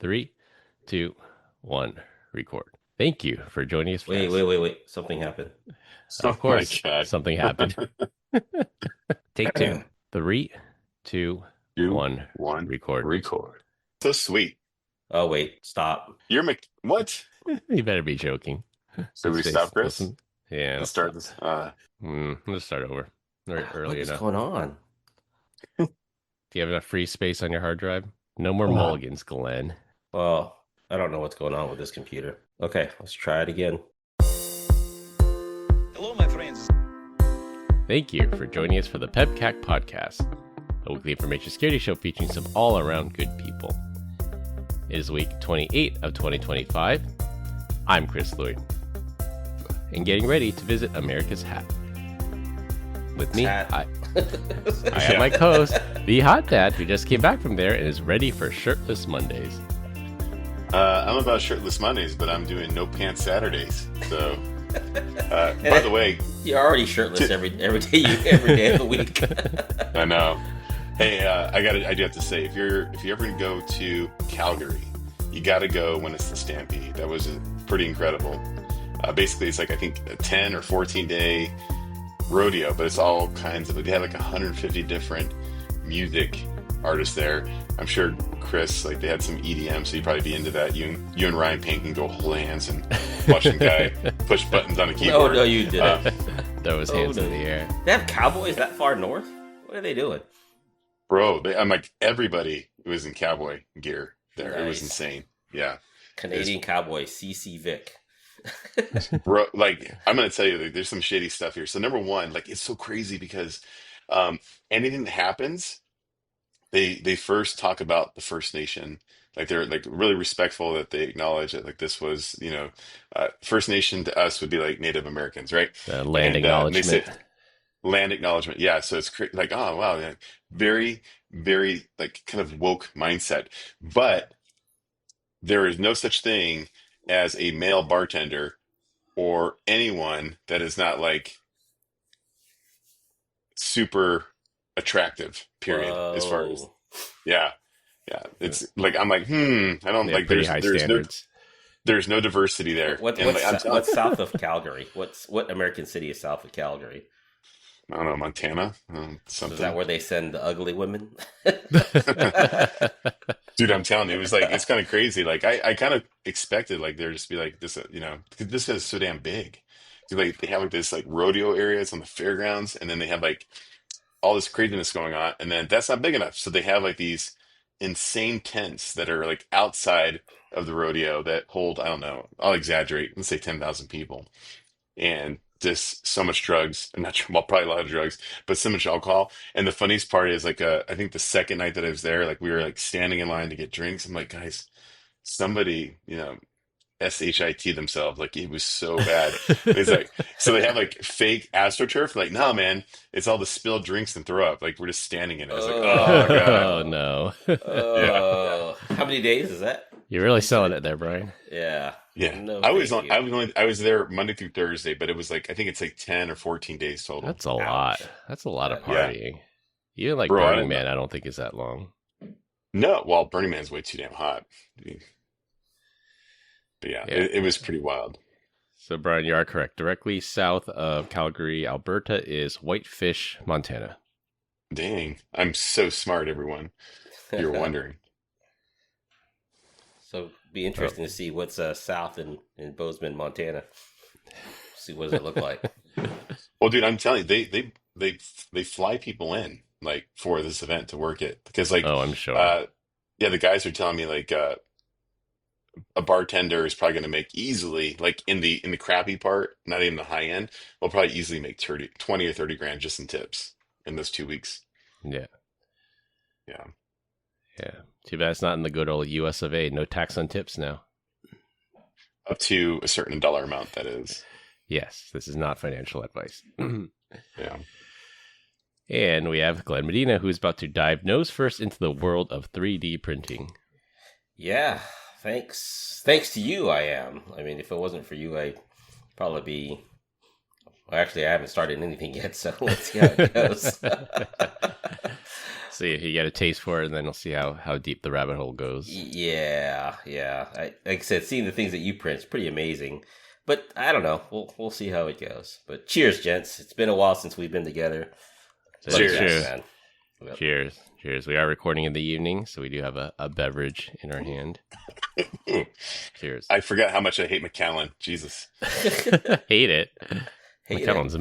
3, 2, 1, record. Thank you for joining us. Wait. Something happened. Of course, something happened. Take 2. 3, 2, 1, record. So sweet. Oh, wait, stop. What? You better be joking. So we stop, Chris? Listen. Yeah. Let's start this. Let's start over. Early enough. What's going on? Do you have enough free space on your hard drive? No more mulligans, Glenn. Well, I don't know what's going on with this computer. Okay, let's try it again. Hello, my friends. Thank you for joining us for the PEBCAK Podcast, a weekly information security show featuring some all-around good people. It is week 28 of 2025. I'm Chris Lloyd, and getting ready to visit America's Hat. With me, I have my co-host, the Hot Dad, who just came back from there and is ready for Shirtless Mondays. I'm about Shirtless Mondays, but I'm doing No Pants Saturdays. So, by the way, you're already shirtless every day of the week. I know. Hey, I do have to say, if you ever go to Calgary, you got to go when it's the Stampede. That was pretty incredible. Basically, it's like I think a 10 or 14 day rodeo, but it's all kinds of. They had like 150 different music artists there. I'm sure Chris, like they had some EDM, so you'd probably be into that. You and Ryan Payne can go hold hands and watch some guy push buttons on a keyboard. Oh no, you didn't. Throw his hands in the air. They have cowboys that far north? What are they doing? Bro, I'm like everybody was in cowboy gear there. Nice. It was insane. Yeah, Canadian cowboy CC Vic. Bro, like I'm gonna tell you, like, there's some shady stuff here. So number one, like it's so crazy because anything that happens, they first talk about the First Nation. Like they're like really respectful that they acknowledge that like this was, First Nation to us would be like Native Americans, right? Land acknowledgement. They say land acknowledgement. Yeah. So it's like, oh wow, yeah, very, very like kind of woke mindset. But there is no such thing as a male bartender or anyone that is not like super attractive, period. Whoa. As far as yeah it's like I'm like I don't like pretty high standards. There's no diversity there. What's south of Calgary? What American city is south of Calgary? I don't know, Montana, something. So is that where they send the ugly women? Dude, I'm telling you, it was like it's kind of crazy. Like I kind of expected like there just be like this, because this is so damn big. So, like they have like this like rodeo area, it's on the fairgrounds, and then they have like all this craziness going on, and then that's not big enough. So they have like these insane tents that are like outside of the rodeo that hold, I don't know, I'll exaggerate, let's say 10,000 people, and just so much drugs, and not well, probably a lot of drugs, but so much alcohol. And the funniest part is like I think the second night that I was there, like we were like standing in line to get drinks. I'm like, guys, somebody, SHIT themselves. Like it was so bad. It's like so they have like fake AstroTurf. Like, nah, man, it's all the spilled drinks and throw up. Like we're just standing in it. It's like, oh my god, oh no. Yeah. How many days is that? You're really selling it there, Brian. Yeah. Yeah. No, I was there Monday through Thursday, but it was like I think it's like 10 or 14 days total. That's a lot. That's a lot of Yeah. partying. Even like Bro, Burning Man, I don't think is that long. No, well, Burning Man's way too damn hot. But yeah. It was pretty wild. So, Brian, you are correct. Directly south of Calgary, Alberta is Whitefish, Montana. Dang, I'm so smart, everyone. You're wondering. So be interesting to see what's south in Bozeman, Montana. See what does it look like. Well, dude, I'm telling you, they fly people in like for this event to work it because like I'm sure. The guys are telling me like a bartender is probably going to make easily like in the crappy part, not even the high end, will probably easily make 20 or 30 grand just in tips in those 2 weeks. Yeah. Too bad it's not in the good old US of A. No tax on tips now. Up to a certain dollar amount, that is. Yes, this is not financial advice. Yeah. And we have Glenn Medina, who's about to dive nose first into the world of 3D printing. Yeah, thanks to you, I am. I mean, if it wasn't for you, I'd probably be... Well, actually, I haven't started anything yet, so let's see how it goes. See if you get a taste for it, and then we'll see how deep the rabbit hole goes. Yeah. Like I said, seeing the things that you print is pretty amazing. But I don't know. We'll see how it goes. But cheers, gents. It's been a while since we've been together. Cheers. Man. Yep. Cheers. We are recording in the evening, so we do have a beverage in our hand. Cheers. I forgot how much I hate Macallan. Jesus. Hate it. Macallan's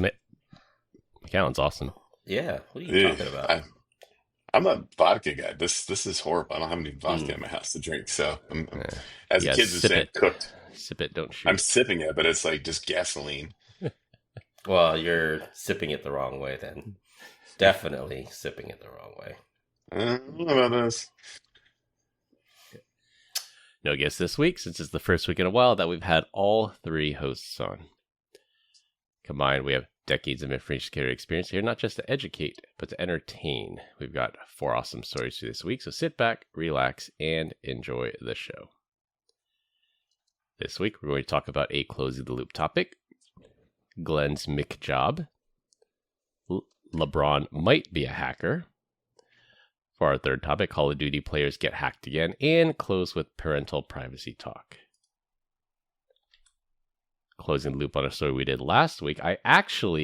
Macallan's awesome. Yeah. What are you talking about? I'm a vodka guy. This is horrible. I don't have any vodka in my house to drink. So as kids would say, cooked. Sip it, don't shoot. I'm sipping it, but it's like just gasoline. Well, you're sipping it the wrong way then. Definitely sipping it the wrong way. I don't know about this. No guests this week, since it's the first week in a while that we've had all three hosts on. Combined, we have decades of information security experience here, not just to educate, but to entertain. We've got 4 awesome stories for this week, so sit back, relax, and enjoy the show. This week, we're going to talk about a closing the loop topic, Glenn's McJob, LeBron might be a hacker. For our third topic, Call of Duty players get hacked again, and close with parental privacy talk. Closing the loop on a story we did last week, after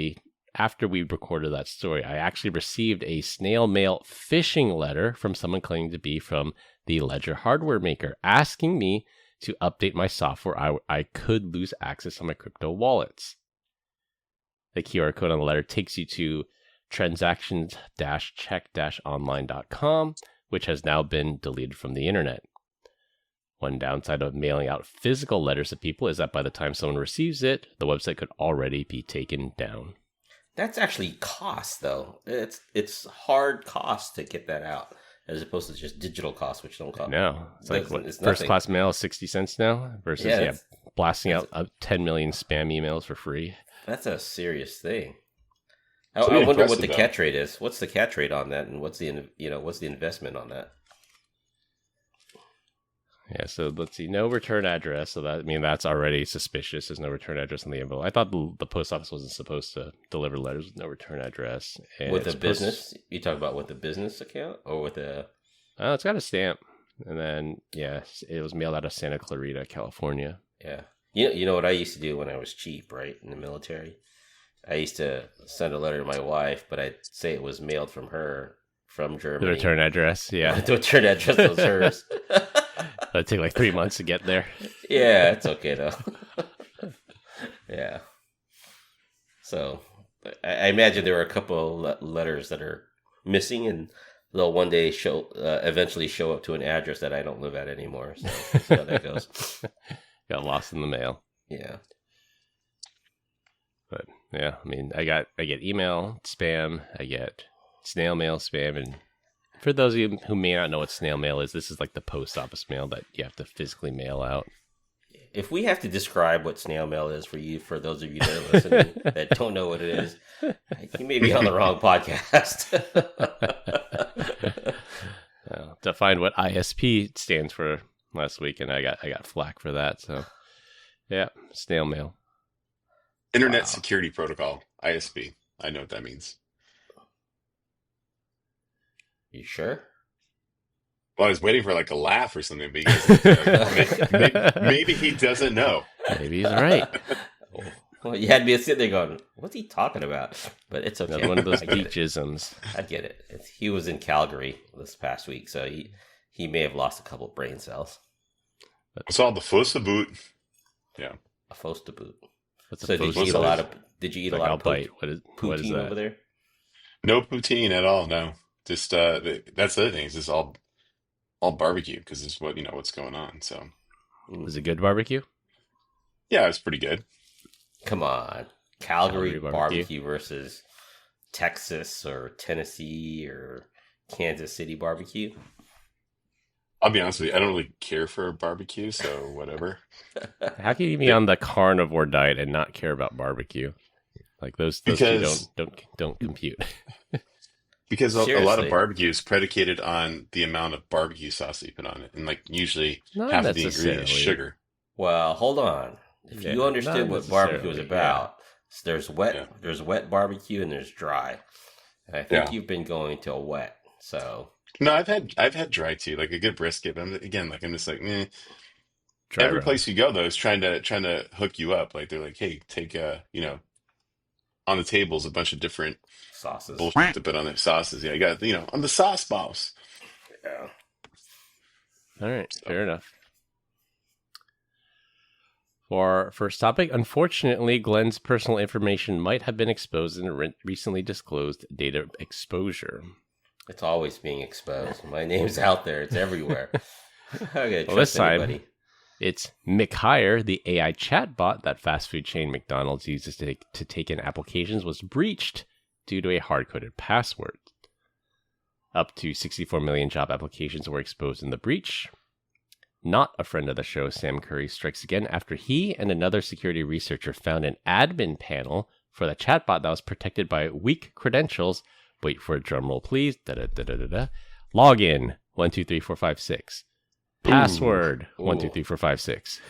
we recorded that story, I actually received a snail mail phishing letter from someone claiming to be from the Ledger hardware maker, asking me to update my software. I could lose access to my crypto wallets. The QR code on the letter takes you to transactions-check-online.com, which has now been deleted from the internet. One downside of mailing out physical letters to people is that by the time someone receives it, the website could already be taken down. That's actually cost, though. It's hard cost to get that out, as opposed to just digital costs, which don't cost. No, it's like first class mail is 60 cents now versus blasting out 10 million spam emails for free. That's a serious thing. I wonder what the catch rate is. What's the catch rate on that, and what's the investment on that? Yeah, so let's see. No return address. So that's already suspicious. There's no return address on the envelope. I thought the post office wasn't supposed to deliver letters with no return address. And with a business? You talk about with the business account or with a? Oh, it's got a stamp, and then it was mailed out of Santa Clarita, California. Yeah, you know what I used to do when I was cheap, right, in the military. I used to send a letter to my wife, but I'd say it was mailed from her from Germany. The return address, yeah. The return address was hers. That'd take like 3 months to get there. Yeah, it's okay though. Yeah. So I imagine there were a couple of letters that are missing, and they'll one day eventually show up to an address that I don't live at anymore. So we'll see how that goes. Got lost in the mail. Yeah. But yeah, I mean, I get email spam, I get snail mail spam, and for those of you who may not know what snail mail is, this is like the post office mail that you have to physically mail out. If we have to describe what snail mail is for those of you that are listening that don't know what it is, you may be on the wrong podcast. To find what ISP stands for last week, and I got flack for that. So yeah, snail mail. Internet Security Protocol, ISP. I know what that means. You sure? Well, I was waiting for like a laugh or something, because maybe he doesn't know. Maybe he's right. Well, you had me sitting there going, what's he talking about? But it's okay. Another one of those geekisms. I get it. He was in Calgary this past week, so he may have lost a couple of brain cells. It's all the fuss of boot. Yeah. A fuss to boot. So did you eat a lot of poutine that? Over there? No poutine at all. No, just that's the other thing. It's just all barbecue, because it's what's going on. So, was it good barbecue? Yeah, it was pretty good. Come on, Calgary barbecue versus Texas or Tennessee or Kansas City barbecue. I'll be honest with you, I don't really care for barbecue, so whatever. How can you be on the carnivore diet and not care about barbecue? Like those two don't compute. Because a lot of barbecue is predicated on the amount of barbecue sauce that you put on it, and like usually half of the ingredient is sugar. Well, hold on. If you understood what barbecue is about, there's wet barbecue and there's dry. And I think you've been going to a wet. So No, I've had dry too, like a good brisket. But I'm just like, eh. Dry Every rub. place you go though is trying to hook you up. Like they're like, hey, take on the tables a bunch of different sauces. bullshit to put on their sauces. Yeah, I got I'm the sauce boss. Yeah. All right, So fair enough. For our first topic, unfortunately, Glenn's personal information might have been exposed in a recently disclosed data exposure. It's always being exposed. My name's out there. It's everywhere. Okay, Well, this trust time, anybody. it's McHire, the AI chatbot that fast food chain McDonald's uses to take in applications, was breached due to a hard-coded password. Up to 64 million job applications were exposed in the breach. Not a friend of the show, Sam Curry strikes again after he and another security researcher found an admin panel for the chatbot that was protected by weak credentials. Wait for a drum roll, please. Login 123456. Password 123456.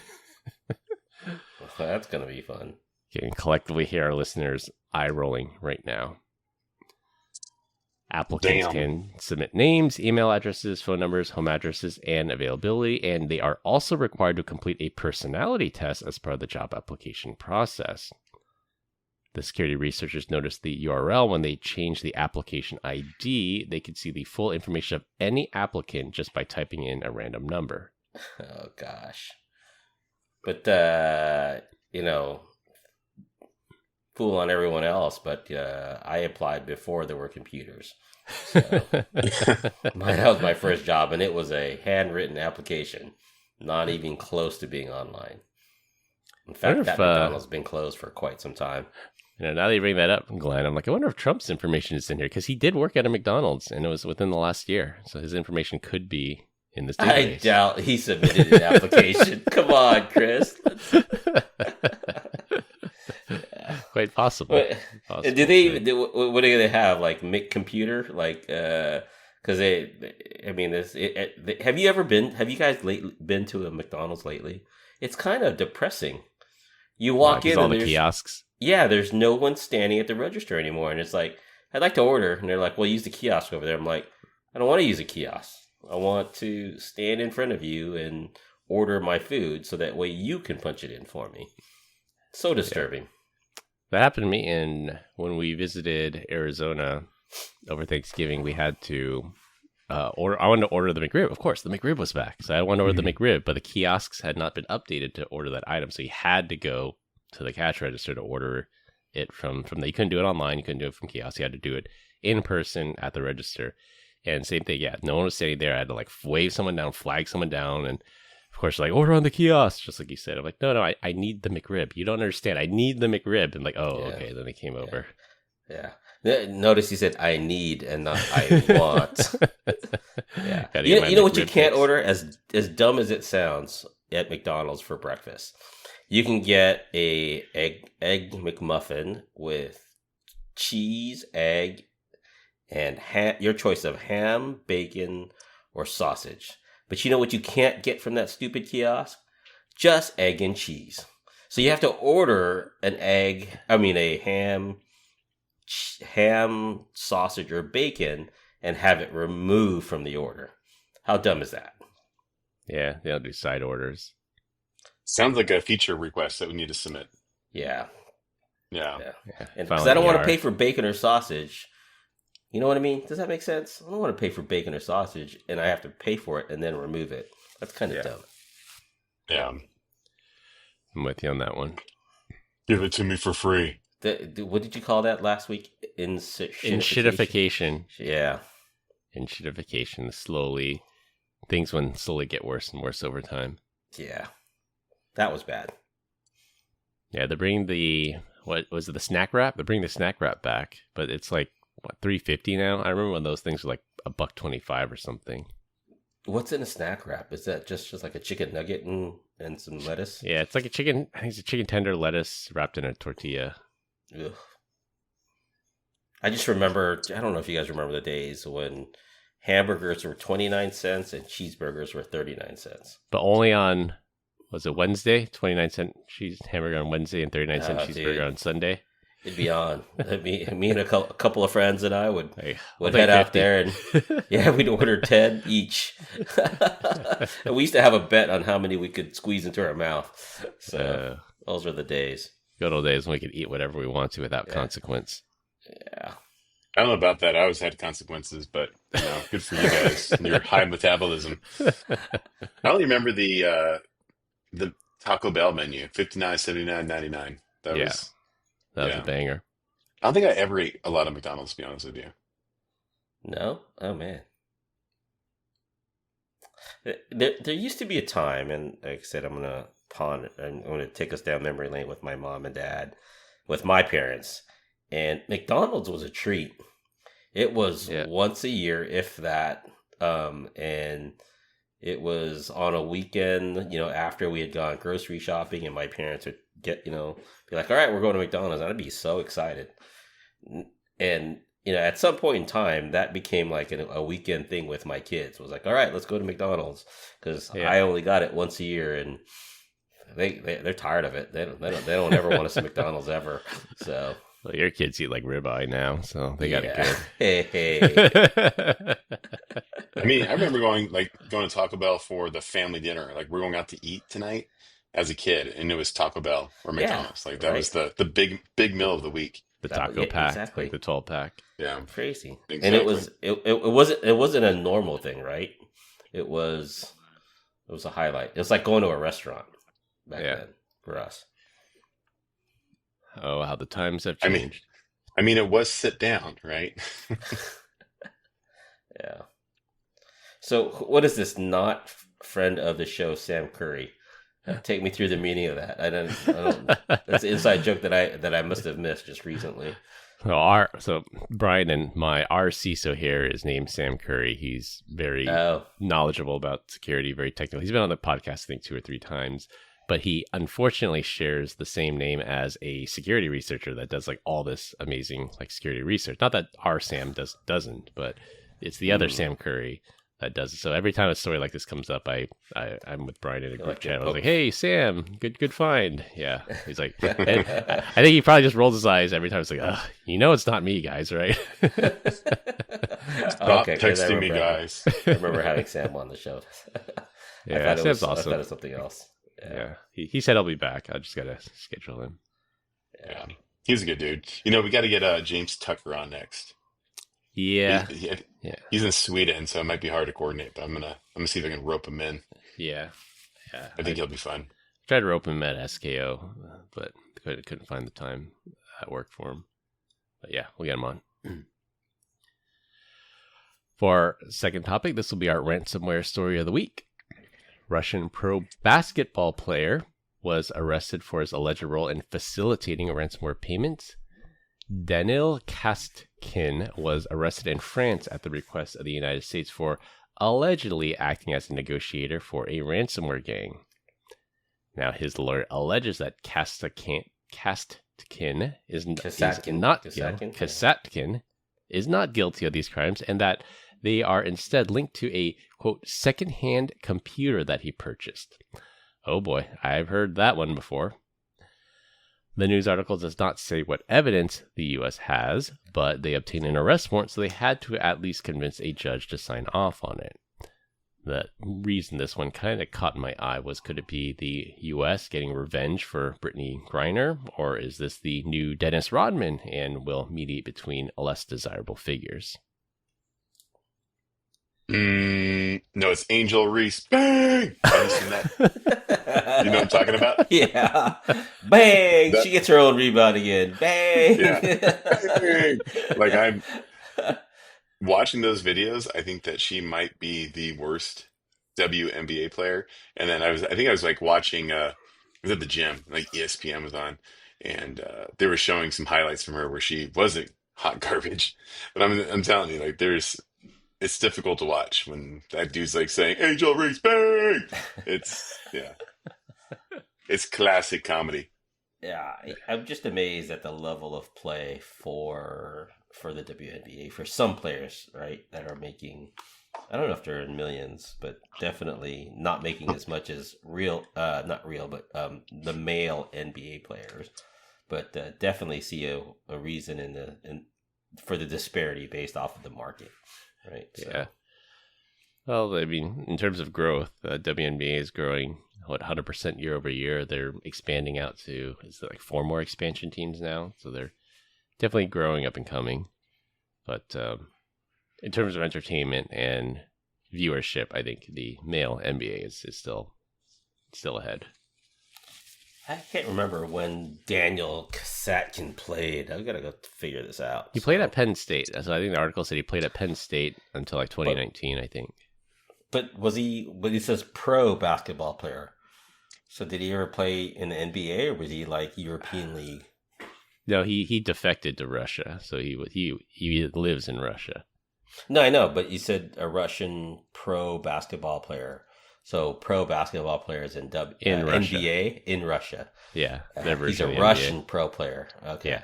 That's gonna be fun. You can collectively hear our listeners eye rolling right now. Applicants can submit names, email addresses, phone numbers, home addresses, and availability, and they are also required to complete a personality test as part of the job application process. The security researchers noticed the URL when they changed the application ID. They could see the full information of any applicant just by typing in a random number. Oh gosh. But fool on everyone else, but I applied before there were computers. So that was my first job, and it was a handwritten application, not even close to being online. In fact, that McDonald's has been closed for quite some time. Now that you bring that up, Glenn, I'm like, I wonder if Trump's information is in here, because he did work at a McDonald's, and it was within the last year, so his information could be in this database. I doubt he submitted an application. Come on, Chris. Quite possible. Do they even what do they have, like Mick Computer, like because have you guys been to a McDonald's lately? It's kind of depressing. You walk in all and the kiosks. Yeah, there's no one standing at the register anymore, and it's like, I'd like to order, and they're like, well, use the kiosk over there. I'm like, I don't want to use a kiosk. I want to stand in front of you and order my food so that way you can punch it in for me. So disturbing. Yeah. That happened to me when we visited Arizona over Thanksgiving. We had to order. I wanted to order the McRib. Of course, the McRib was back, so I wanted to order the McRib, but the kiosks had not been updated to order that item, so you had to go to the cash register to order it from there. You couldn't do it online. You couldn't do it from kiosk. You had to do it in person at the register. And same thing, yeah. No one was standing there. I had to wave someone down, flag someone down, and of course, order on the kiosk, just like you said. I'm like, no, I need the McRib. You don't understand. I need the McRib. And okay. Then they came over. Yeah. Notice he said I need and not I want. Yeah. You know what you can't order, as dumb as it sounds, at McDonald's for breakfast? You can get a egg McMuffin with cheese, egg, and your choice of ham, bacon, or sausage. But you know what you can't get from that stupid kiosk? Just egg and cheese. So you have to order a ham, sausage, or bacon, and have it removed from the order. How dumb is that? Yeah, they don't do side orders. Sounds like a feature request that we need to submit. Yeah. And because I don't want to pay for bacon or sausage. You know what I mean? Does that make sense? I don't want to pay for bacon or sausage, and I have to pay for it and then remove it. That's kind of dumb. Yeah. I'm with you on that one. Give it to me for free. What did you call that last week? Inshitification. Yeah. Inshitification. Things will slowly get worse and worse over time. Yeah. That was bad. Yeah, they're bringing the snack wrap? They're bringing the snack wrap back, but it's $3.50 now? I remember when those things were $1.25 or something. What's in a snack wrap? Is that just like a chicken nugget and some lettuce? Yeah, it's like I think it's a chicken tender lettuce wrapped in a tortilla. Ugh. I just remember, I don't know if you guys remember the days when hamburgers were 29 cents and cheeseburgers were 39 cents. But only on, was it Wednesday? 29-cent cheese hamburger on Wednesday and 39-cent cheeseburger on Sunday. It'd be on. Me and a couple of friends and I would I'll head take out 50. there and we'd order 10 each. And we used to have a bet on how many we could squeeze into our mouth. So those are the days. Good old days when we could eat whatever we want to without consequence. Yeah. I don't know about that. I always had consequences, but good for you guys and your high metabolism. I only remember the Taco Bell menu, $59, $79, $99. That was a banger. I don't think I ever ate a lot of McDonald's, to be honest with you. No? Oh, man. There used to be a time, and like I said, I'm going to take us down memory lane with my mom and dad, with my parents. And McDonald's was a treat. It was once a year, if that. And it was on a weekend, after we had gone grocery shopping, and my parents would be like, all right, we're going to McDonald's. And I'd be so excited. And, at some point in time, that became like a weekend thing with my kids. It was like, all right, let's go to McDonald's. Because I only got it once a year, and they're tired of it. They don't ever want to see McDonald's ever. So... Well, your kids eat like ribeye now, so they got it good. Hey. I mean, I remember going to Taco Bell for the family dinner. Like, we're going out to eat tonight as a kid, and it was Taco Bell or McDonald's. That was the big meal of the week. The taco pack, exactly. like the 12-pack. Yeah, crazy. Exactly. And it wasn't a normal thing, right? It was a highlight. It was like going to a restaurant back then for us. Oh, how the times have changed. I mean, it was sit down, right? Yeah. So, what is this not friend of the show, Sam Curry? Take me through the meaning of that. I don't. That's an inside joke that I must have missed just recently. Well, so Brian and our CISO here is named Sam Curry. He's very knowledgeable about security, very technical. He's been on the podcast, I think, 2 or 3 times. But he unfortunately shares the same name as a security researcher that does like all this amazing like security research. Not that our Sam doesn't, but it's the other Sam Curry that does it. So every time a story like this comes up, I'm with Brian in a group chat. I was like, "Hey Sam, good find." Yeah, he's like, and I think he probably just rolls his eyes every time. It's like, it's not me, guys, right? Stop texting me, guys. I remember having Sam on the show. Yeah, Sam's awesome. I thought it was something else. Yeah. He said he'll be back. I just gotta schedule him. Yeah, he's a good dude. We got to get James Tucker on next. Yeah, he's in Sweden, so it might be hard to coordinate. But I'm gonna see if I can rope him in. Yeah. I think he'll be fun. Tried to rope him at SKO, but couldn't find the time at work for him. But yeah, we'll get him on. For our second topic, this will be our ransomware story of the week. Russian pro basketball player was arrested for his alleged role in facilitating a ransomware payment. Danil Kastkin was arrested in France at the request of the United States for allegedly acting as a negotiator for a ransomware gang. Now, his lawyer alleges that Kastkin is not guilty of these crimes, and that they are instead linked to a, quote, second-hand computer that he purchased. Oh boy, I've heard that one before. The news article does not say what evidence the U.S. has, but they obtained an arrest warrant, so they had to at least convince a judge to sign off on it. The reason this one kind of caught my eye was, could it be the U.S. getting revenge for Brittany Griner, or is this the new Dennis Rodman and will mediate between less desirable figures? No, it's Angel Reese. Bang! Have you seen that? You know what I'm talking about? Yeah. Bang! She gets her own rebound again. Bang! Yeah. Bang! Like, I'm watching those videos. I think that she might be the worst WNBA player. And then I think I was like watching, I was at the gym, like ESPN was on, and they were showing some highlights from her where she wasn't hot garbage. But I'm telling you, like, it's difficult to watch when that dude's like saying Angel Reese, bang! It's classic comedy. Yeah, I'm just amazed at the level of play for the WNBA for some players, right, that are making, I don't know if they're in millions, but definitely not making as much as the male NBA players. but definitely see a reason for the disparity based off of the market, right? Yeah. Well, I mean, in terms of growth, WNBA is growing 100% year over year. They're expanding out to like 4 more expansion teams now, so they're definitely growing up and coming. But in terms of entertainment and viewership, I think the male NBA is still ahead. I can't remember when Daniel Kasatkin played. I've got to go figure this out. He played at Penn State. So I think the article said he played at Penn State until like 2019, I think. But it says pro basketball player. So did he ever play in the NBA, or was he like European League? No, he defected to Russia. So he lives in Russia. No, I know, but you said a Russian pro basketball player. So pro basketball players in Russia. NBA in Russia. Yeah, he's a Russian pro player. Okay, yeah,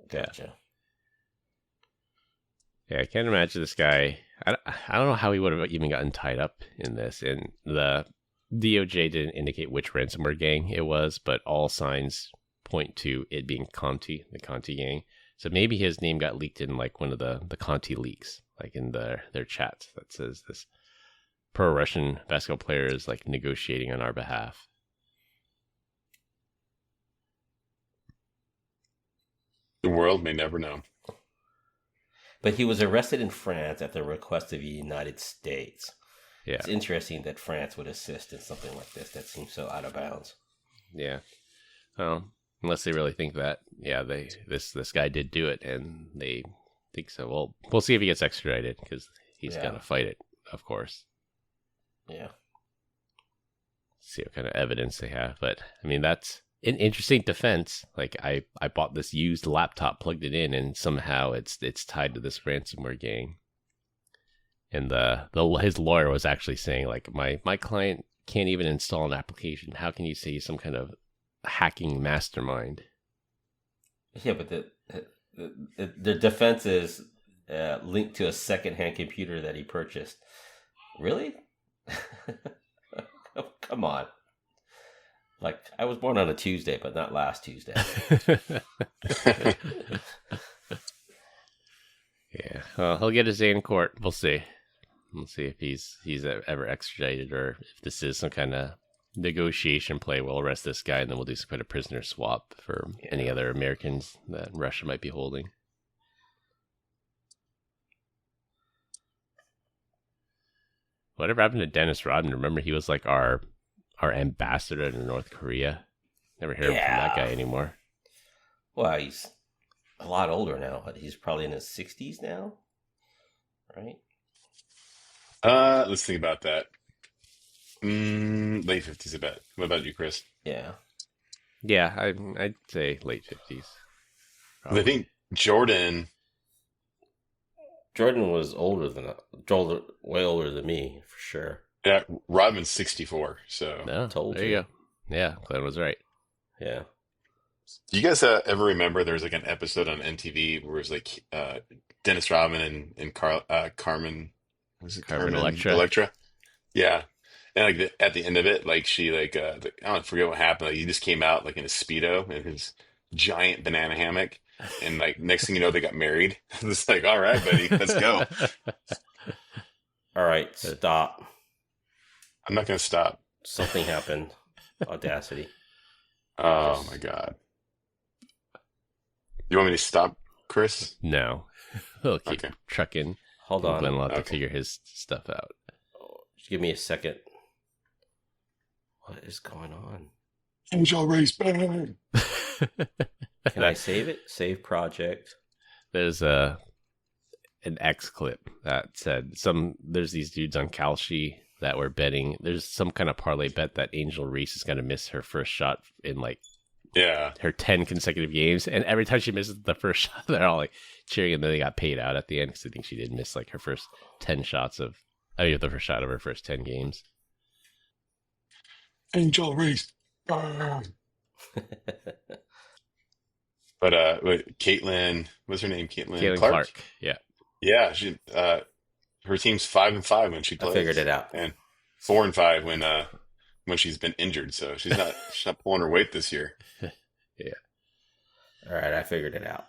gotcha. Yeah, I can't imagine this guy. I don't know how he would have even gotten tied up in this. And the DOJ didn't indicate which ransomware gang it was, but all signs point to it being Conti, the Conti gang. So maybe his name got leaked in like one of the Conti leaks, like in their chats that says this pro-Russian basketball player is like negotiating on our behalf. The world may never know. But he was arrested in France at the request of the United States. Yeah. It's interesting that France would assist in something like this. That seems so out of bounds. Yeah. Well, unless they really think that, yeah, this guy did do it, and they think so. Well, we'll see if he gets extradited, because he's going to fight it, of course. Yeah. See what kind of evidence they have. But, I mean, that's an interesting defense. Like, I bought this used laptop, plugged it in, and somehow it's tied to this ransomware gang. And his lawyer was actually saying, like, my client can't even install an application. How can you say he's some kind of hacking mastermind? Yeah, but the defense is linked to a secondhand computer that he purchased. Really? Come on. Like, I was born on a Tuesday, but not last Tuesday. Yeah. Well, he'll get his day in court. We'll see. We'll see if he's ever extradited, or if this is some kind of negotiation play. We'll arrest this guy, and then we'll do some kind of prisoner swap for any other Americans that Russia might be holding. Whatever happened to Dennis Rodman? Remember, he was like our ambassador to North Korea. Never hear from that guy anymore. Well, he's a lot older now. But he's probably in his 60s now, right? Let's think about that. Late 50s, I bet. What about you, Chris? Yeah. Yeah, I'd say late 50s. I think Jordan was way older than me, for sure. Yeah, Rodman's 64, so... No, there you go. Yeah, Glenn was right. Yeah. Do you guys ever remember there was like an episode on MTV where it was like Dennis Rodman and Carmen... Was it Carmen Electra? Electra? Yeah. And like at the end of it, like she I don't forget what happened. Like he just came out like in a Speedo and his giant banana hammock. And like next thing you know, they got married. It's like, all right, buddy, let's go. All right, stop. I'm not going to stop. Something happened. Audacity. Oh my God. You want me to stop, Chris? No. He'll keep trucking. Hold on. Glenn will have to figure his stuff out. Just give me a second. What is going on? Angel Race bang. Can I save it? Save project. There's an X clip that said there's these dudes on Kalshi that were betting. There's some kind of parlay bet that Angel Reese is going to miss her first shot in like her 10 consecutive games, and every time she misses the first shot, they're all like cheering, and then they got paid out at the end because I think she did miss like her first 10 shots the first shot of her first 10 games. Angel Reese. But Caitlin, what's her name? Caitlin Clark. Yeah. Yeah, she her team's 5-5 when she plays. I figured it out. And 4-5 when she's been injured. So she's not pulling her weight this year. Yeah. All right, I figured it out.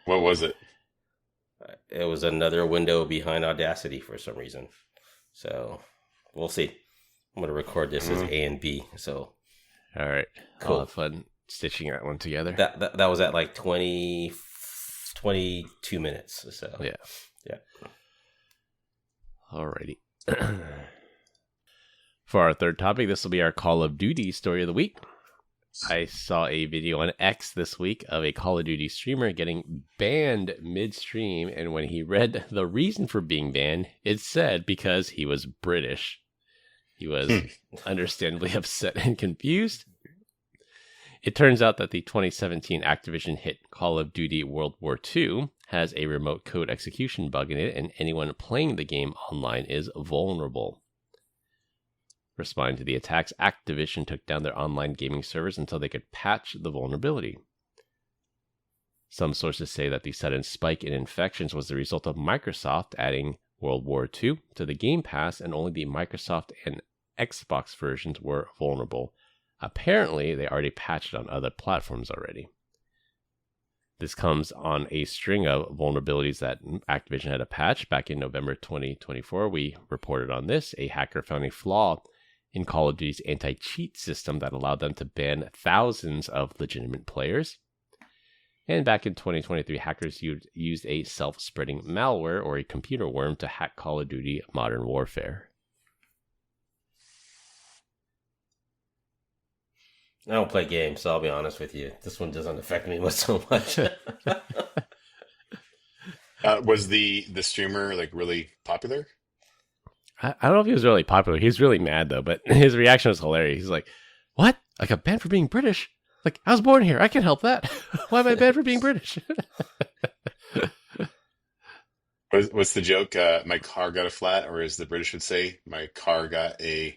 What was it? It was another window behind Audacity for some reason. So we'll see. I'm going to record this as A and B. So, all right. Cool. I'll have fun stitching that one together. That was at like 22 minutes. So yeah. Alrighty. For our third topic, this will be our Call of Duty story of the week. I saw a video on X this week of a Call of Duty streamer getting banned midstream, and when he read the reason for being banned, it said because he was British. He was understandably upset and confused. It turns out that the 2017 Activision hit Call of Duty World War II has a remote code execution bug in it, and anyone playing the game online is vulnerable. Responding to the attacks, Activision took down their online gaming servers until they could patch the vulnerability. Some sources say that the sudden spike in infections was the result of Microsoft adding World War II to the Game Pass, and only the Microsoft and Xbox versions were vulnerable. Apparently, they already patched it on other platforms already. This comes on a string of vulnerabilities that Activision had to patch. Back in November 2024, we reported on this. A hacker found a flaw in Call of Duty's anti-cheat system that allowed them to ban thousands of legitimate players. And back in 2023, hackers used a self-spreading malware or a computer worm to hack Call of Duty Modern Warfare. I don't play games, so I'll be honest with you. This one doesn't affect me so much. Was the streamer like really popular? I don't know if he was really popular. He was really mad, though, but his reaction was hilarious. He's like, what? I got banned for being British? Like, I was born here. I can help that. Why am I banned for being British? What's the joke? My car got a flat, or as the British would say, my car got an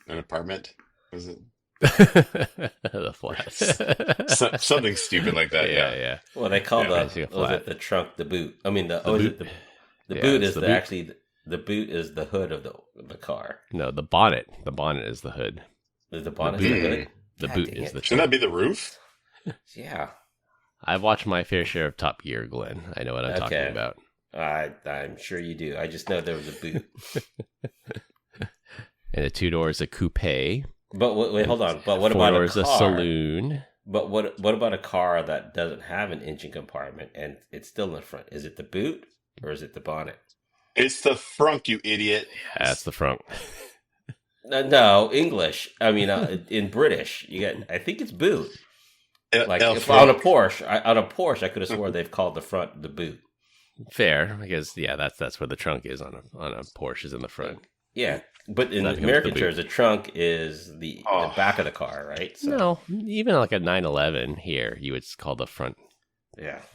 apartment. Was it? The flat. Something stupid like that. Yeah. Well, they call the trunk the boot. I mean, the boot is the boot is the hood of the car. No, the bonnet. The bonnet is the hood. Is the bonnet the hood? The boot is the trunk. Shouldn't that be the roof? Yeah. I've watched my fair share of Top Gear, Glenn. I know what I'm talking about. I'm sure you do. I just know there was a boot. And the 2 doors a coupe. But wait, hold on. But what 4 about doors a car? A saloon? But what about a car that doesn't have an engine compartment and it's still in the front? Is it the boot or is it the bonnet? It's the frunk, you idiot. Yeah, it's the front. No, English. I mean, in British, I think it's boot. Like if front. on a Porsche, I could have sworn they've called the front the boot. Fair, because that's where the trunk is on a Porsche is in the front. Yeah, but in American terms, the trunk is the back of the car, right? So, no, even like a 911 here, you would call the front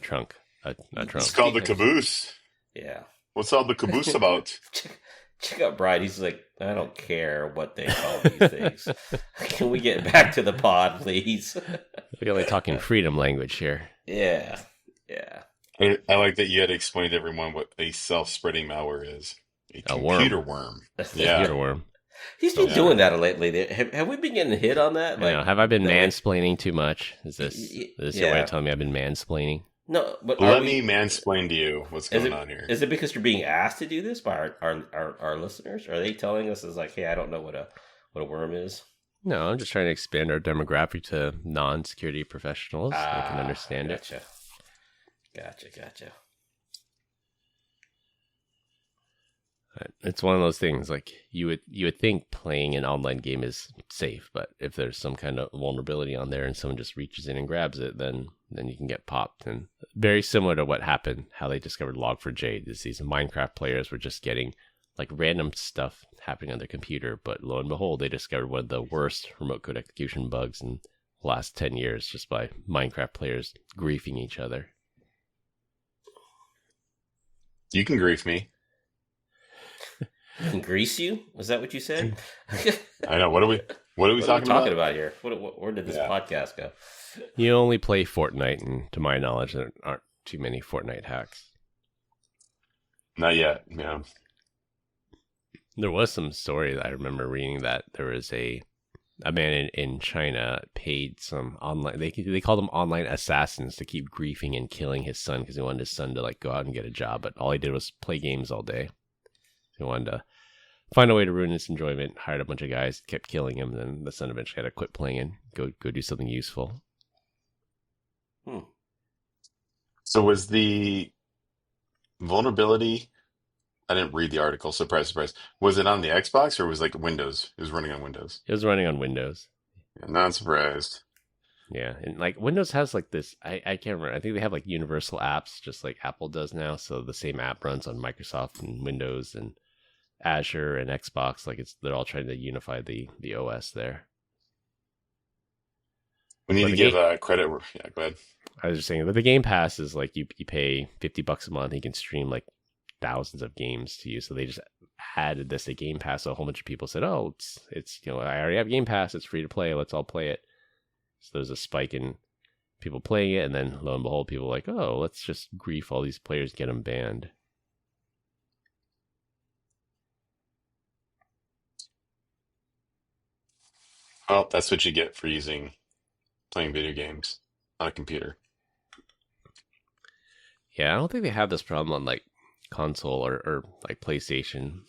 trunk a trunk. It's called the caboose. Yeah. What's all the caboose about? Check out Brian. He's like, I don't care what they call these things. Can we get back to the pod, please? We're only talking freedom language here. Yeah. I like that you had to explain to everyone what a self-spreading malware is. A computer worm. Yeah. Computer worm. He's been doing that lately. Have we been getting hit on that? Like, have I been mansplaining too much? Is this your way of telling me I've been mansplaining? No, but let me mansplain to you what's going on here. Is it because you're being asked to do this by our listeners? Are they telling us as like, hey, I don't know what a worm is? No, I'm just trying to expand our demographic to non-security professionals. I can understand it. Gotcha. It's one of those things like you would think playing an online game is safe, but if there's some kind of vulnerability on there and someone just reaches in and grabs it, then you can get popped. And very similar to what happened, how they discovered Log4j, is these Minecraft players were just getting like random stuff happening on their computer, but lo and behold, they discovered one of the worst remote code execution bugs in the last 10 years just by Minecraft players griefing each other. You can grief me. I can grease you? Was that what you said? I know. What are we talking about here? Where did this podcast go? You only play Fortnite, and to my knowledge, there aren't too many Fortnite hacks. Not yet. Yeah. There was some story that I remember reading that there was a a man in China paid some online. They called them online assassins to keep griefing and killing his son because he wanted his son to like go out and get a job, but all he did was play games all day. He wanted to find a way to ruin his enjoyment. Hired a bunch of guys, kept killing him. Then the son eventually had to quit playing and go do something useful. So was the vulnerability? I didn't read the article. Surprise, surprise. Was it on the Xbox or was it like Windows? It was running on Windows. It was running on Windows. Yeah, not surprised. Yeah, and like Windows has like this. I can't remember. I think they have like universal apps, just like Apple does now. So the same app runs on Microsoft and Windows and Azure and Xbox. Like they're all trying to unify the OS there. We need to give credit. Yeah, go ahead. I was just saying that the Game Pass is like you pay $50 a month. You can stream like thousands of games to you. So they just added this to Game Pass. So a whole bunch of people said, "Oh, it's I already have Game Pass. It's free to play. Let's all play it." So there's a spike in people playing it, and then lo and behold, people are like, "Oh, let's just grief all these players, get them banned." Well, that's what you get for playing video games on a computer. Yeah, I don't think they have this problem on like console or like PlayStation.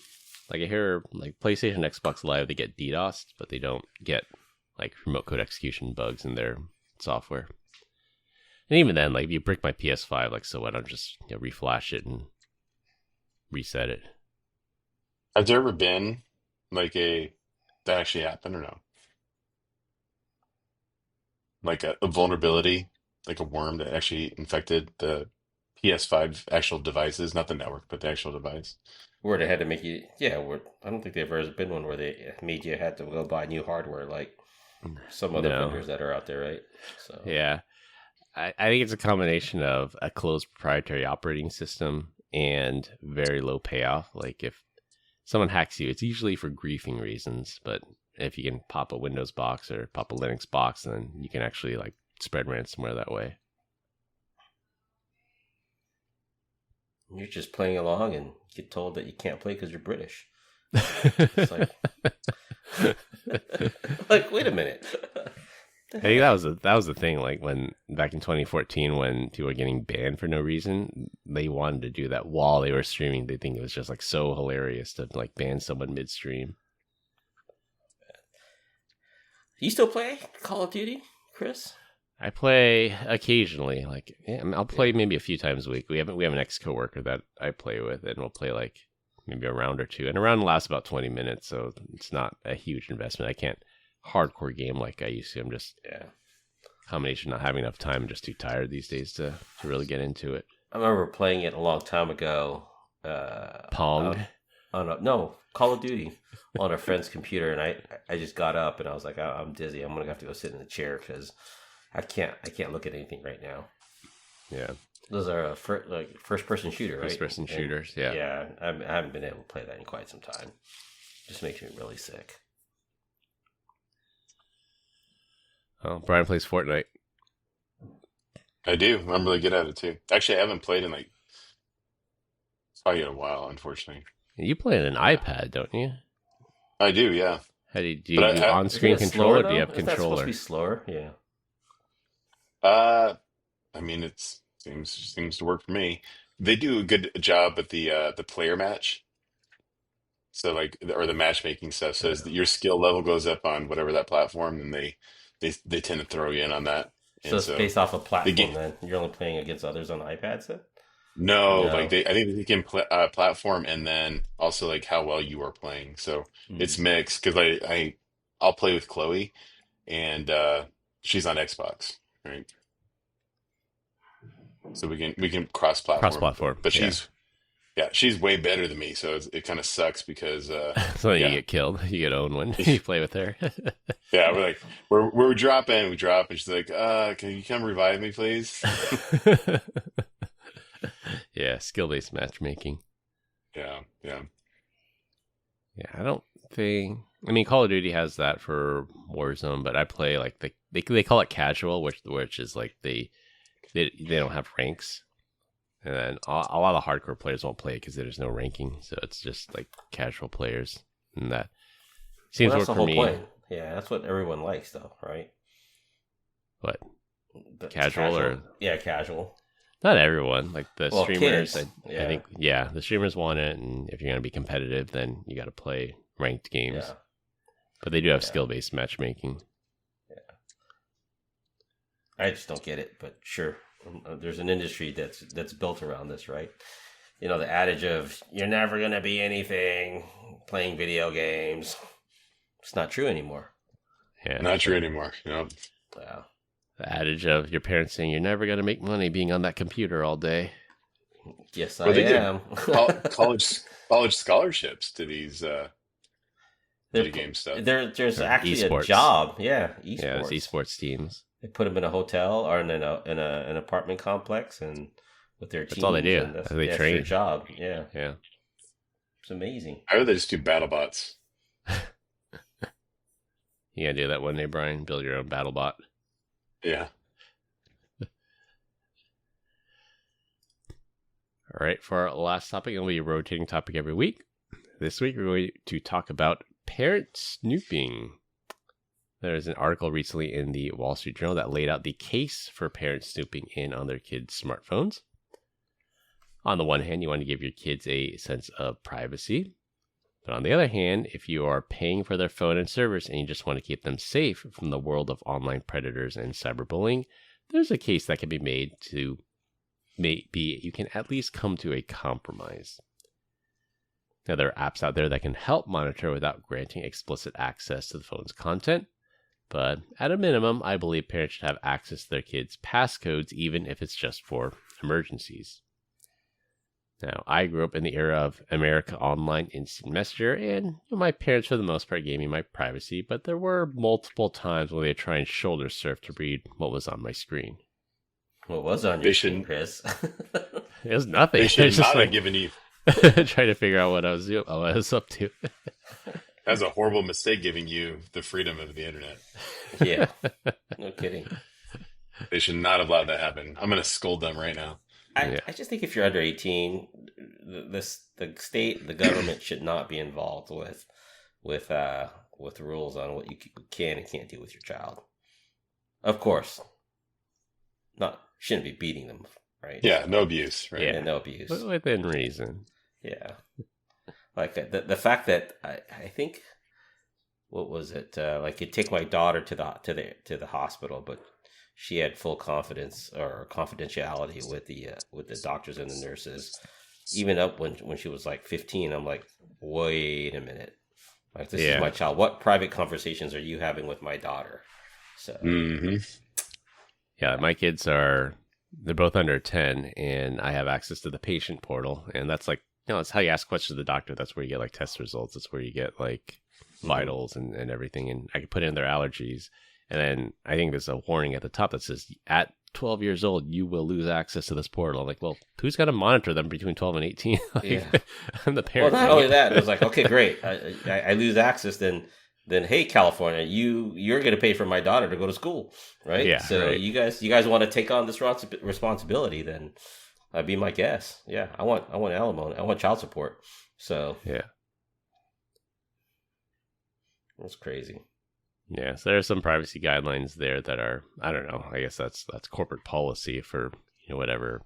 Like I hear like PlayStation, Xbox Live, they get DDoSed, but they don't get like remote code execution bugs in their software. And even then, like if you break my PS5, like so what? I'll just reflash it and reset it. Has there ever been like that actually happened or no? Like a vulnerability, like a worm that actually infected the PS5 actual devices, not the network, but the actual device. Where they had to make you, yeah. I don't think there's ever been one where they made you had to go buy new hardware like some other vendors that are out there, right? So yeah, I think it's a combination of a closed proprietary operating system and very low payoff. Like if someone hacks you, it's usually for griefing reasons, but if you can pop a Windows box or pop a Linux box, then you can actually like spread ransomware that way. You're just playing along and get told that you can't play because you're British. It's like, wait a minute. I think that was the thing. Like when back in 2014, when people were getting banned for no reason, they wanted to do that while they were streaming. They think it was just like so hilarious to like ban someone midstream. You still play Call of Duty, Chris? I play occasionally. Like I'll play maybe a few times a week. We have an ex-coworker that I play with, and we'll play like maybe a round or two. And a round lasts about 20 minutes, so it's not a huge investment. I can't hardcore game like I used to. I'm just combination not having enough time. I'm just too tired these days to really get into it. I remember playing it a long time ago. Pong? No, Call of Duty on a friend's computer, and I just got up and I was like, I'm dizzy. I'm gonna have to go sit in the chair because I can't look at anything right now. Yeah, those are first person shooter, right? First person shooters. Yeah, yeah. I haven't been able to play that in quite some time. Just makes me really sick. Oh, Brian plays Fortnite. I do. I'm really good at it too. Actually, I haven't played in like probably in a while, unfortunately. You play on an iPad, don't you? I do, yeah. How do you do on-screen control, or do you have controller? It's supposed to be slower, yeah. I mean, it seems to work for me. They do a good job at the player match. So like, or the matchmaking stuff says that your skill level goes up on whatever that platform, and they tend to throw you in on that. So it's based off a platform. Then you're only playing against others on iPads. Then? No, like I think they can platform, and then also like how well you are playing. So it's mixed because I'll play with Chloe, and she's on Xbox, right? So we can cross platform, but she's way better than me. So it kind of sucks because so you get killed, you get owned when you play with her. Yeah, we're like we drop, and she's like, can you come revive me, please? Yeah, skill-based matchmaking. Yeah. I don't think. I mean, Call of Duty has that for Warzone, but I play like they call it casual, which is like they don't have ranks, and then a lot of hardcore players won't play it because there's no ranking, so it's just like casual players, and that seems to work for me. Point. Yeah, that's what everyone likes, though, right? What? The Casual or yeah, casual. not everyone? Like the Well, streamers, kids, I think, yeah, the streamers want it, and if you're gonna be competitive, then you got to play ranked games. Yeah, But they do have yeah, skill-based matchmaking. yeah. I just don't get it, but sure, there's an industry that's built around this, right? You know, the adage of "you're never gonna be anything playing video games." It's not true anymore. Yeah, Not true anymore. Wow. the adage of your parents saying you're never gonna make money being on that computer all day. Yes, I Well, they am. give college scholarships to these video game stuff. There's Or actually a esports. job. Yeah, Yeah, esports. there's esports teams. They put them in a hotel or in an apartment complex, and with their teams. That's all they do. And that's They their train. job. Yeah, Yeah. it's amazing. I would they just do battle bots. You gotta do that one day, Brian. Build your own battle bot. Yeah. All right, for our last topic, it'll be a rotating topic every week. This week, we're going to talk about parent snooping. There's an article recently in the Wall Street Journal that laid out the case for parents snooping in on their kids' smartphones. On the one hand, you want to give your kids a sense of privacy. But on the other hand, if you are paying for their phone and servers and you just want to keep them safe from the world of online predators and cyberbullying, there's a case that can be made to maybe you can at least come to a compromise. Now, there are apps out there that can help monitor without granting explicit access to the phone's content. But at a minimum, I believe parents should have access to their kids' passcodes, even if it's just for emergencies. Now, I grew up in the era of America Online Instant Messenger, and my parents, for the most part, gave me my privacy, but there were multiple times when they'd try and shoulder surf to read what was on my screen. What was on your screen, Chris? It was nothing. They It should was just not like have given you. trying to figure out what I was up to. That's a horrible mistake giving you the freedom of the internet. Yeah, no kidding. They should not have allowed that happen. I'm going to scold them right now. I just think if you're under 18, the state, the government should not be involved with rules on what you can and can't do with your child. Of course, shouldn't be beating them, right? Yeah, no abuse, right? Yeah, no abuse. But within reason. Yeah, like the fact that I think, what was it? Like you take my daughter to the hospital, but she had full confidence or confidentiality with the doctors and the nurses, even up when she was like 15. I'm like, wait a minute, like this is my child. What private conversations are you having with my daughter? So yeah, my kids they're both under 10, and I have access to the patient portal, and that's like, that's how you ask questions to the doctor. That's where you get like test results. That's where you get like vitals and everything, and I can put in their allergies. And then I think there's a warning at the top that says, at 12 years old, you will lose access to this portal. I'm like, well, who's got to monitor them between 12 and 18? I'm the parent. Well, not only that, it was like, okay, great. I lose access. Then hey, California, you're going to pay for my daughter to go to school, right? Yeah. So right. you guys want to take on this responsibility? Then I'd be my guess. Yeah, I want alimony. I want child support. So yeah, that's crazy. Yeah, so there are some privacy guidelines there that are, I don't know, I guess that's corporate policy for whatever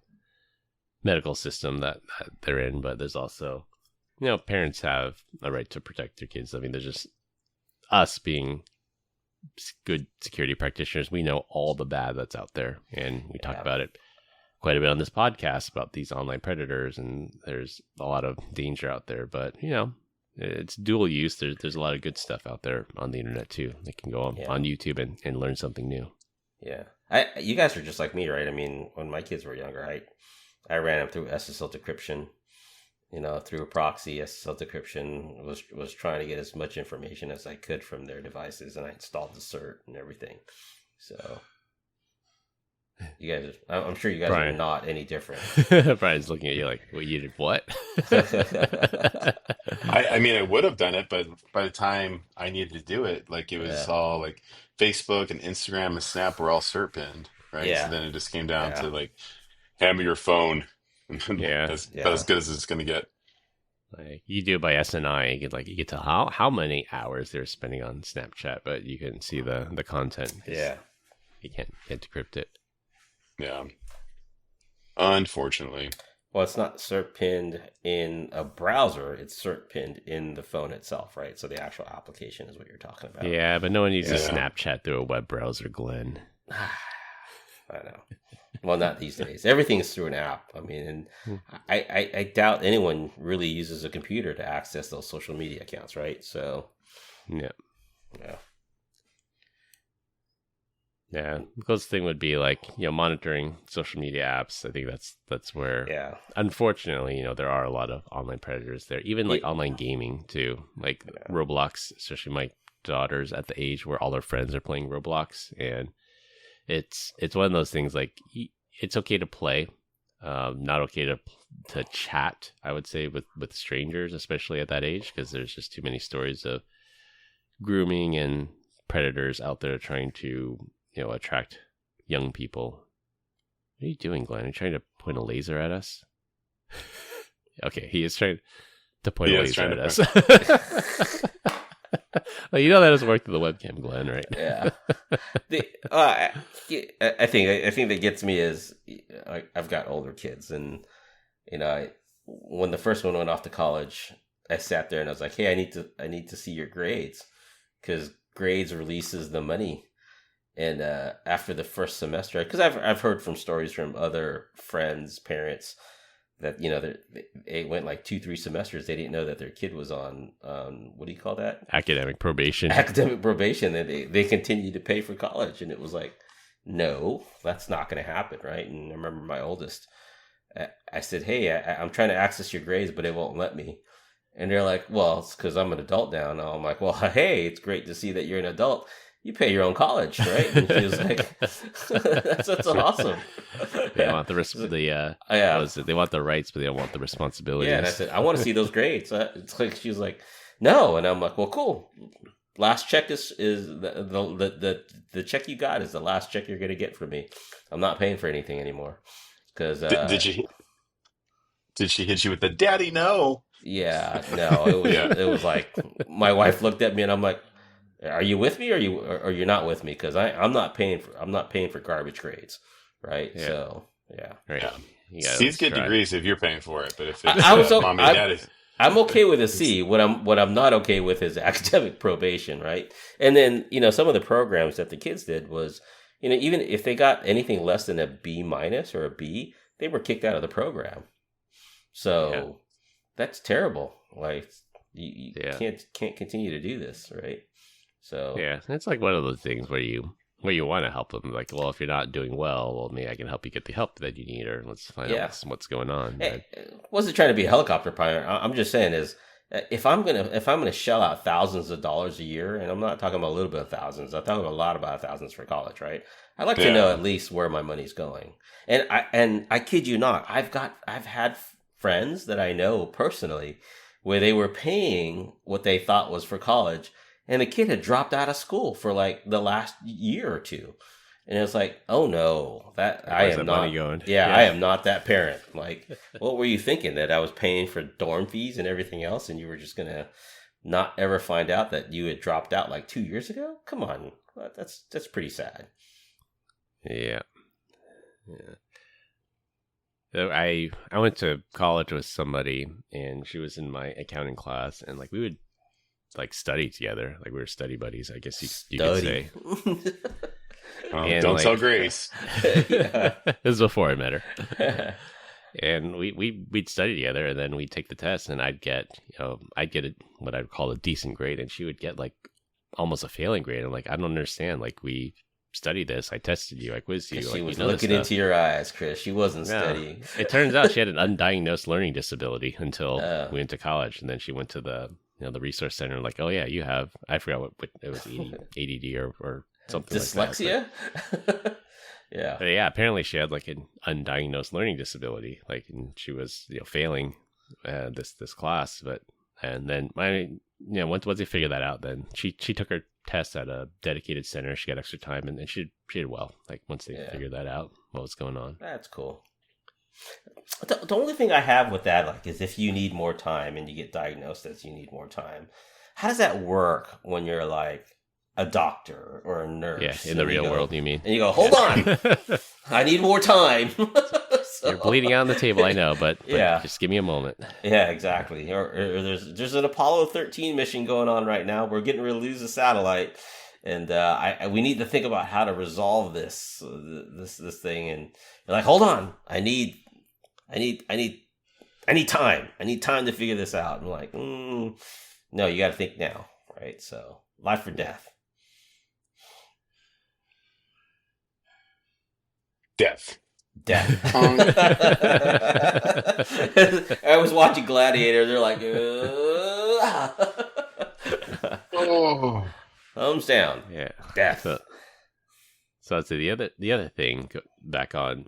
medical system that they're in, but there's also, parents have a right to protect their kids. I mean, there's just us being good security practitioners. We know all the bad that's out there, and we talk about it quite a bit on this podcast about these online predators, and there's a lot of danger out there, but it's dual use. There's a lot of good stuff out there on the internet too. They can go on YouTube and learn something new. Yeah, you guys are just like me, right? I mean, when my kids were younger, I ran them through SSL decryption. Through a proxy. SSL decryption was trying to get as much information as I could from their devices, and I installed the cert and everything. So you guys, I'm sure you guys are not any different. Brian's looking at you like, well, you did what? I mean, I would have done it, but by the time I needed to do it, like it was all like Facebook and Instagram and Snap were all cert pinned, right? Yeah. So then it just came down to like, hand me your phone. That's as good as it's going to get. Like you do it by SNI, you get to how many hours they're spending on Snapchat, but you can see the content. Yeah. You can't decrypt it. Yeah. Unfortunately. Well, it's not cert pinned in a browser; it's cert pinned in the phone itself, right? So the actual application is what you're talking about. Yeah, but no one uses Snapchat through a web browser, Glenn. I know. Well, not these days. Everything's through an app. I mean, and I doubt anyone really uses a computer to access those social media accounts, right? So, yeah. Yeah. The closest thing would be monitoring social media apps. I think that's where, unfortunately, there are a lot of online predators there. Even online gaming too, Roblox. Especially my daughter's at the age where all her friends are playing Roblox, and it's one of those things. It's okay to play, not okay to chat. I would say with strangers, especially at that age, because there's just too many stories of grooming and predators out there trying to attract young people. What are you doing, Glenn? Are you trying to point a laser at us? Okay, he is trying to point a laser at us. Well, that doesn't work through the webcam, Glenn, right? Yeah. I think that gets me is I've got older kids, and when the first one went off to college, I sat there and I was like, hey, I need to see your grades, because grades releases the money. And after the first semester, because I've heard from stories from other friends, parents, that they went 2-3 semesters, they didn't know that their kid was on what do you call that? Academic probation. Academic probation, and they continued to pay for college, and it was like, no, that's not going to happen, right? And I remember my oldest, I said, hey, I'm trying to access your grades, but it won't let me. And they're like, well, it's because I'm an adult now. And I'm like, well, hey, it's great to see that you're an adult. You pay your own college, right? And she was like, that's awesome. They want they want the rights, but they don't want the responsibilities. Yeah, and I said, I want to see those grades. It's like, she was like, no. And I'm like, well, cool. Last check is the check you got is the last check you're going to get from me. I'm not paying for anything anymore. Because did she hit you with the daddy? No. Yeah, no. It was like my wife looked at me and I'm like, are you with me or you're not with me? Because I'm not paying for garbage grades, right? Yeah. So yeah, right. Yeah. C's get degrees if you're paying for it, but if it's mommy and daddy, I'm okay with a C. What I'm not okay with is academic probation, right? And then some of the programs that the kids did was even if they got anything less than a B- or a B, they were kicked out of the program. So that's terrible. Like you can't continue to do this, right? So yeah, it's like one of those things where you want to help them. Like, well, if you're not doing well, maybe I can help you get the help that you need, or let's find out what's going on. I wasn't trying to be a helicopter pilot. I'm just saying is if I'm gonna shell out thousands of dollars a year, and I'm not talking about a little bit of thousands, I'm talking a lot about thousands for college, right? I'd like to know at least where my money's going. And I kid you not, I've had friends that I know personally where they were paying what they thought was for college, and the kid had dropped out of school for the last year or two. And it's like, oh no, I am not. Money going? Yeah, I am not that parent. Like, what were you thinking? That I was paying for dorm fees and everything else, and you were just gonna not ever find out that you had dropped out 2 years ago? Come on, that's pretty sad. Yeah. So I went to college with somebody, and she was in my accounting class, and we would study together. We were study buddies, I guess you could say. Don't tell Grace. This is before I met her. And we'd study together, and then we'd take the test, and I'd get what I'd call a decent grade, and she would get almost a failing grade. I'm like, I don't understand. We studied this. I tested you. I quizzed you. She was looking into your eyes, Chris. She wasn't studying. It turns out she had an undiagnosed learning disability until we went to college, and then she went to the resource center. Oh yeah, you have. I forgot what it was, ADD or something. Dyslexia. Like that. Yeah. But yeah. Apparently, she had an undiagnosed learning disability. And she was failing this class. And then once they figured that out, then she took her test at a dedicated center. She got extra time, and then she did well. Once they figured that out, what was going on. That's cool. The only thing I have with that, like, is if you need more time and you get diagnosed as you need more time, how does that work when you're like a doctor or a nurse? Yeah, in the real world, you mean? And you go, hold on, I need more time. So, you're bleeding on the table, I know, but just give me a moment. Yeah, exactly. Or there's an Apollo 13 mission going on right now. We're getting ready to lose a satellite, and we need to think about how to resolve this thing. And you're like, hold on, I need time. I need time to figure this out. I'm like, no, you got to think now, right? So, life or death. Death. I was watching Gladiator. They're like, thumbs down. Yeah, Death. So I'd say the other thing back on,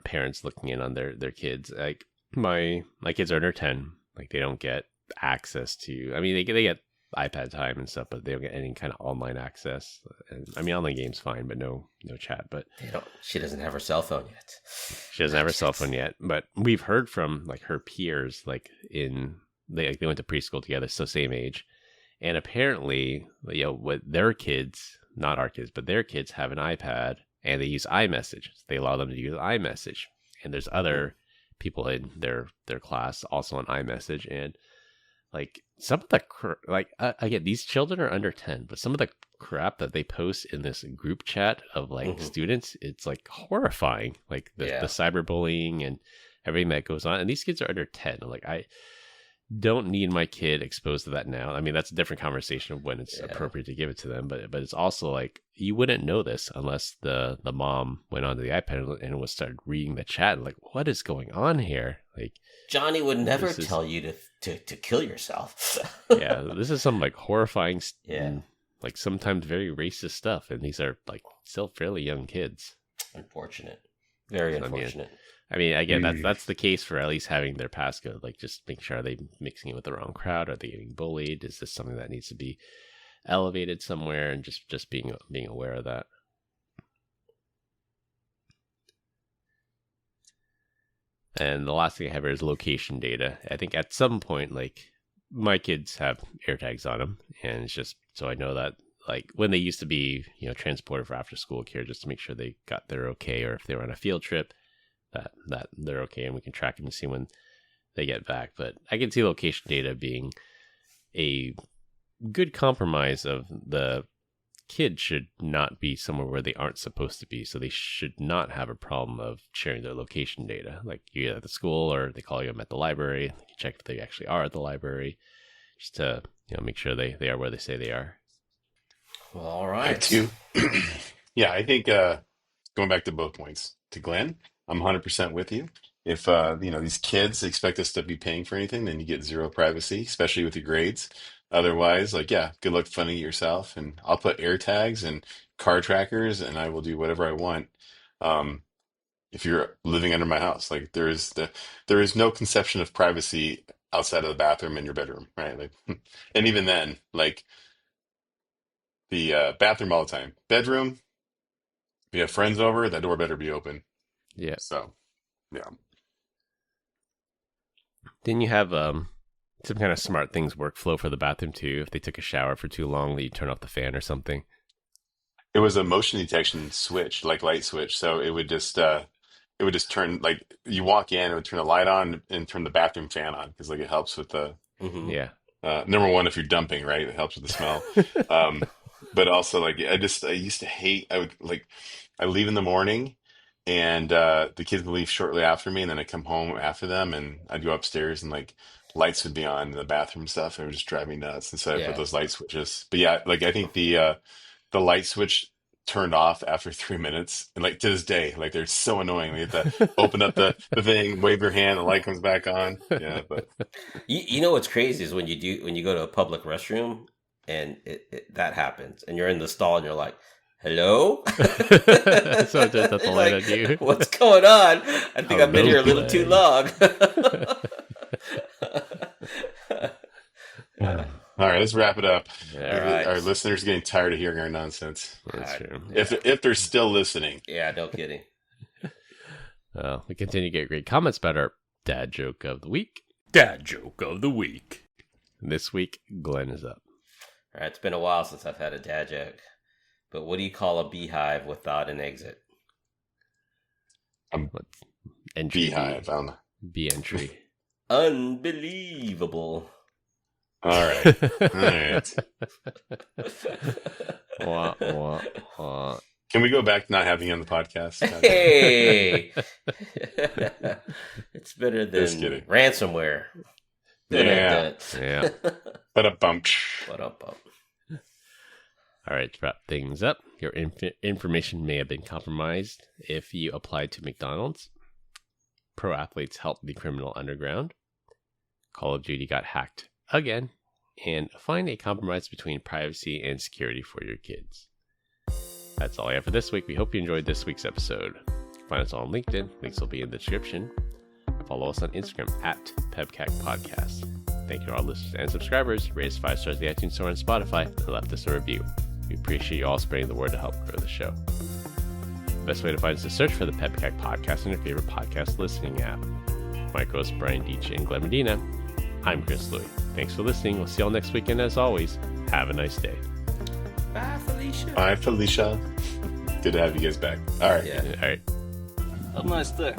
parents looking in on their kids. Like my kids are under 10. Like they don't get access to. I mean, they get iPad time and stuff, but they don't get any kind of online access. And I mean, online games fine, but no chat. But she doesn't have her cell phone yet. She doesn't have her cell phone yet. But we've heard from like her peers, like they went to preschool together, so same age, and apparently, with their kids, not our kids, but their kids have an iPad and they use iMessage. They allow them to use iMessage, and there's other people in their class also on iMessage, and like some of the again, these children are under 10, but some of the crap that they post in this group chat of like students, it's like horrifying. Like the cyberbullying and everything that goes on, and these kids are under 10. Like I don't need my kid exposed to that now. I mean, that's a different conversation of when it's appropriate to give it to them, but it's also like you wouldn't know this unless the mom went onto the iPad and was started reading the chat. Like, what is going on here? Like, Johnny would never tell you to kill yourself. Yeah, this is some like horrifying, like sometimes very racist stuff, and these are like still fairly young kids. Unfortunate, very unfortunate. I mean, again, that's the case for at least having their passcode. Like, just make sure, are they mixing it with the wrong crowd? Are they getting bullied? Is this something that needs to be elevated somewhere? And just being aware of that. And the last thing I have here is location data. I think at some point, like, my kids have AirTags on them, and it's just so I know that, like, when they used to be, transported for after school care, just to make sure they got there okay, or if they were on a field trip, that they're okay, and we can track them and see when they get back. But I can see location data being a good compromise of the kids should not be somewhere where they aren't supposed to be, so they should not have a problem of sharing their location data. Like, you're at the school, or they call you them at the library, you can check if they actually are at the library, just to make sure they are where they say they are. Well, all right. Too. Yeah, I think going back to both points, to Glenn, I'm 100% with you. If these kids expect us to be paying for anything, then you get zero privacy, especially with your grades. Otherwise, good luck funding it yourself. And I'll put air tags and car trackers, and I will do whatever I want. If you're living under my house, like there is no conception of privacy outside of the bathroom in your bedroom, right? Like, and even then, like the bathroom all the time, bedroom. If you have friends over, that door better be open. Yeah. So, yeah. Didn't you have some kind of smart things workflow for the bathroom too? If they took a shower for too long, that you turn off the fan or something. It was a motion detection switch, like light switch. So it would just turn, like you walk in, it would turn the light on and turn the bathroom fan on, because like it helps with the number one, if you're dumping, right, it helps with the smell. But also, like, I used to hate, I leave in the morning, and the kids would leave shortly after me, and then I come home after them, and I'd go upstairs, and like lights would be on in the bathroom stuff. It would just drive me nuts. And so I put those light switches. But yeah, like I think the light switch turned off after 3 minutes, and like to this day, like they're so annoying. We have to open up the thing, wave your hand, the light comes back on. Yeah, but you know what's crazy is when you go to a public restroom and that happens, and you're in the stall and you're like, hello? So it does the light on you. What's going on? I think I've been here a little too long. All right, let's wrap it up. Our listeners are getting tired of hearing our nonsense. That's true. If they're still listening. Yeah, no kidding. We continue to get great comments about our dad joke of the week. Dad joke of the week. This week, Glenn is up. All right, it's been a while since I've had a dad joke. But what do you call a beehive without an exit? Entry. Beehive. I don't know. B entry. Unbelievable. All right. All right. Wah, wah, wah. Can we go back to not having you on the podcast? Hey! It's better Just than kidding. ransomware. Yeah. Yeah. But a bump. What up? All right, to wrap things up, your information may have been compromised if you applied to McDonald's. Pro athletes helped the criminal underground. Call of Duty got hacked again. And find a compromise between privacy and security for your kids. That's all I have for this week. We hope you enjoyed this week's episode. Find us on LinkedIn. Links will be in the description. Follow us on Instagram at PEBCAK Podcast. Thank you to our listeners and subscribers. Rate us 5 stars in the iTunes Store and Spotify and left us a review. We appreciate you all spreading the word to help grow the show. The best way to find us is to search for the PEBCAK Podcast in your favorite podcast listening app. My co-hosts Brian Deitch and Glenn Medina. I'm Chris Louie. Thanks for listening. We'll see you all next week. And as always, have a nice day. Bye, Felicia. Bye, Felicia. Good to have you guys back. All right. Yeah. All right. Have a nice day.